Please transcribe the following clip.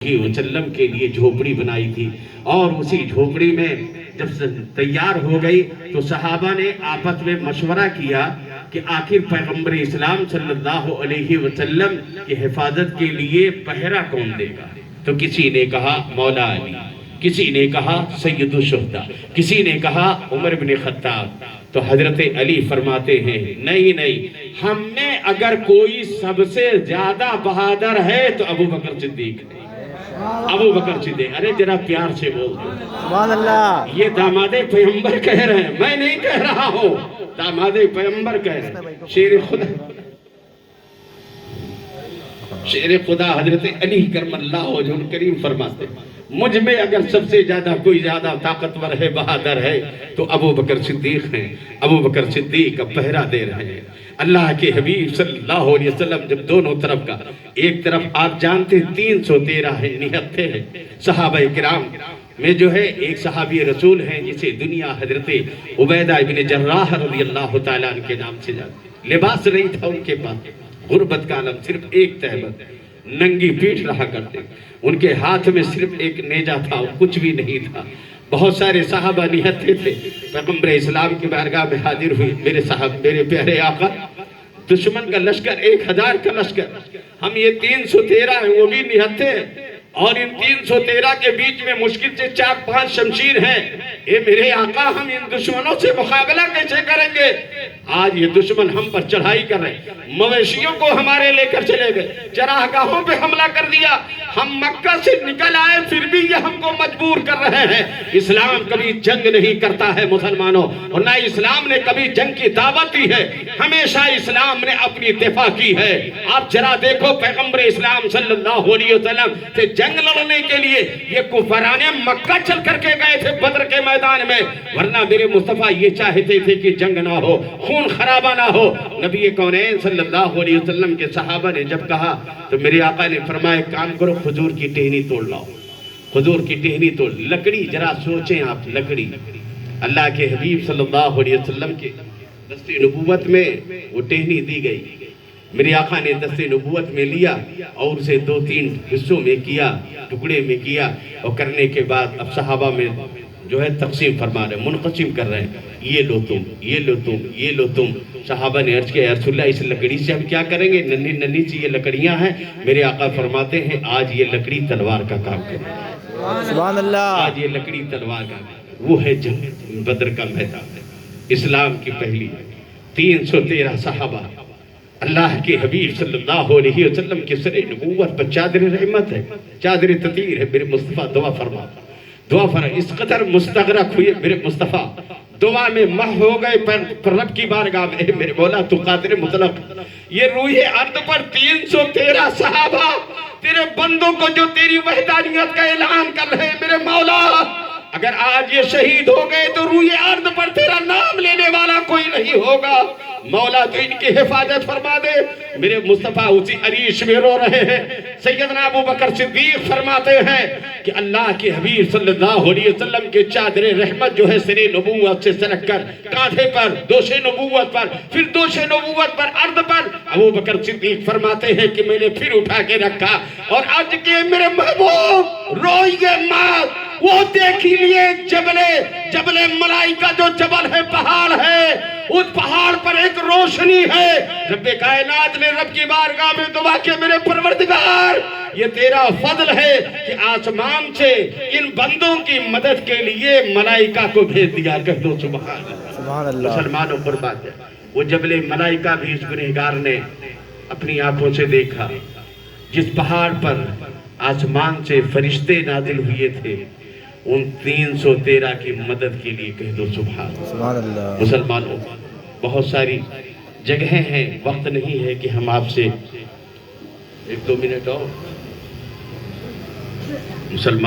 وسلم کے لیے جھوپڑی بنائی تھی، اور اسی جھوپڑی میں جب تیار ہو گئی تو صحابہ نے آپس میں مشورہ کیا کہ آخر پیغمبر اسلام صلی اللہ علیہ وسلم کی حفاظت کے لیے پہرا کون دے گا؟ تو کسی نے کہا مولا علی، کسی نے کہا سید الشہداء، کسی نے کہا عمر بن خطاب۔ تو حضرت علی فرماتے ہیں نہیں، ہم میں اگر کوئی سب سے زیادہ بہادر ہے تو ابو بکر صدیق ہے۔ ابو بکر صدیق، ارے ذرا پیار سے بول دو سبحان اللہ۔ یہ داماد پیغمبر کہہ رہے ہیں، میں نہیں کہہ رہا ہوں، داماد پیغمبر کہہ رہے ہیں۔ شیر خدا حضرت علی کرم اللہ وجہ کریم فرماتے ہیں مجھ میں اگر سب سے زیادہ کوئی زیادہ طاقتور ہے، بہادر ہے تو ابو بکر صدیق ہیں۔ ابو بکر صدیق کا پہرا دے رہے ہیں۔ اللہ کے حبیب صلی اللہ علیہ وسلم جب دونوں طرف کا، ایک طرف آپ جانتے 313 نہتے ہیں صحابہ کرام میں، جو ہے ایک صحابی رسول ہیں جسے دنیا حضرت عبیدہ ابن جراح رضی اللہ تعالیٰ عنہ کے نام سے جانتے۔ لباس نہیں تھا ان کے پاس، غربت کا عالم، صرف ایک تہبت، ننگی پیٹھ رہا کرتے، ان کے ہاتھ میں صرف ایک نیزہ تھا اور کچھ بھی نہیں تھا۔ بہت سارے صحابہ نہتے تھے، پیغمبر اسلام کی بارگاہ میں حاضر ہوئی، میرے پیارے آقا، دشمن کا لشکر 1000 کا لشکر، ہم یہ 313 ہیں، وہ بھی نہتے ہیں، اور ان 313 کے بیچ میں مشکل سے 4-5 شمشیر ہیں۔ اے میرے آقا، ہم ان دشمنوں سے مقابلہ کیسے کریں گے؟ آج یہ دشمن ہم پر چڑھائی کر رہے ہیں، مویشیوں کو ہمارے لے کر چلے گئے، چراگاہوں پہ حملہ کر دیا، ہم مکہ سے نکل آئے پھر بھی یہ ہم کو مجبور کر رہے ہیں۔ اسلام کبھی جنگ نہیں کرتا ہے مسلمانوں، اور نہ اسلام نے کبھی جنگ کی دعوت دی ہے، ہمیشہ اسلام نے اپنی دفاع کی ہے۔ آپ ذرا دیکھو پیغمبر اسلام صلی اللہ علیہ وسلم سے جنگ لڑنے کے لیے یہ کفاران مکہ چل کر کے گئے تھے بدر کے میدان میں، ورنہ میرے مصطفیٰ یہ چاہتے تھے کہ جنگ نہ ہو، خون خرابہ نہ ہو۔ نبی کونین صلی اللہ علیہ وسلم کے صحابہ نے جب کہا تو میرے آقا نے فرمایا کام کرو، کھجور کی ٹہنی توڑ لاؤ، کھجور کی ٹہنی توڑ، لکڑی، ذرا سوچیں آپ، لکڑی اللہ کے حبیب صلی اللہ علیہ وسلم کے دست نبوت میں وہ ٹہنی دی گئی۔ میرے آقا نے دست نبوت میں لیا اور اسے 2-3 حصوں میں کیا، ٹکڑے میں کیا، اور کرنے کے بعد اب صحابہ میں جو ہے تقسیم فرما رہے ہیں، منقسم کر رہے ہیں، یہ لو تم، یہ لو تم، یہ لو تم۔ صحابہ نے عرض کیا یا رسول اللہ اس لکڑی سے ہم کیا کریں گے؟ ننھی ننھی سی یہ لکڑیاں ہیں۔ میرے آقا فرماتے ہیں آج یہ لکڑی تلوار کا کام کرے، سبحان اللہ۔ آج یہ لکڑی تلوار کا کام، وہ ہے جنگ بدر کا میدان، اسلام کی پہلی 313 صحابہ اللہ کے حبیب صلی اللہ علیہ وسلم کے سر نبوت پر چادر رحمت ہے، چادر تطہیر ہے۔ میرے مصطفیٰ دعا فرما، دعا فرما، اس قدر مستغرق ہوئے میرے مصطفیٰ، دعا میں مح ہو گئے پر رب کی بارگاہ میں۔ اے میرے مولا تو قادر مطلق، یہ روح ارض پر 313 صحابہ تیرے بندوں کو جو تیری وحدانیت کا اعلان کر رہے ہیں، میرے مولا اگر آج یہ شہید ہو گئے تو روح ارض پر تیرا نام لینے والا کوئی نہیں ہوگا۔ مولا تو ان کی حفاظت فرما دے۔ میرے مصطفیٰ اسی عریش میں رو رہے ہیں۔ سیدنا ابو بکر صدیق فرماتے ہیں کہ اللہ کے حبیب صلی اللہ علیہ وسلم کے چادر رحمت جو ہے سر نبوت سے سرک کر کاندھے پر، دوش نبوت پر، پھر دوش نبوت پر، ارض پر، ابو بکر صدیق فرماتے ہیں کہ میں نے پھر اٹھا کے رکھا اور عرض کے میرے محبوب روئیے مات، وہ دیکھی لیے جبل ملائکہ جو جبل ہے، پہاڑ ہے، اس پہاڑ پر ایک روشنی ہے۔ رب کائنات نے رب کی بارگاہ میں دعا کہ میرے پروردگار یہ تیرا فضل ہے کہ آسمان سے ان بندوں کی مدد کے لیے ملائکہ کو بھیج دیا۔ کہہ دو سبحان اللہ۔ مسلمانوں پر بات ہے، وہ جبل ملائکہ بھی اس گنہگار نے اپنی آنکھوں سے دیکھا، جس پہاڑ پر آسمان سے فرشتے نازل ہوئے تھے، ان 313 کی مدد کے لیے۔ کہہ دو سبحان اللہ۔ مسلمانوں بہت ساری جگہیں ہیں، وقت نہیں ہے کہ ہم آپ سے 1-2 منٹ اور مسلمان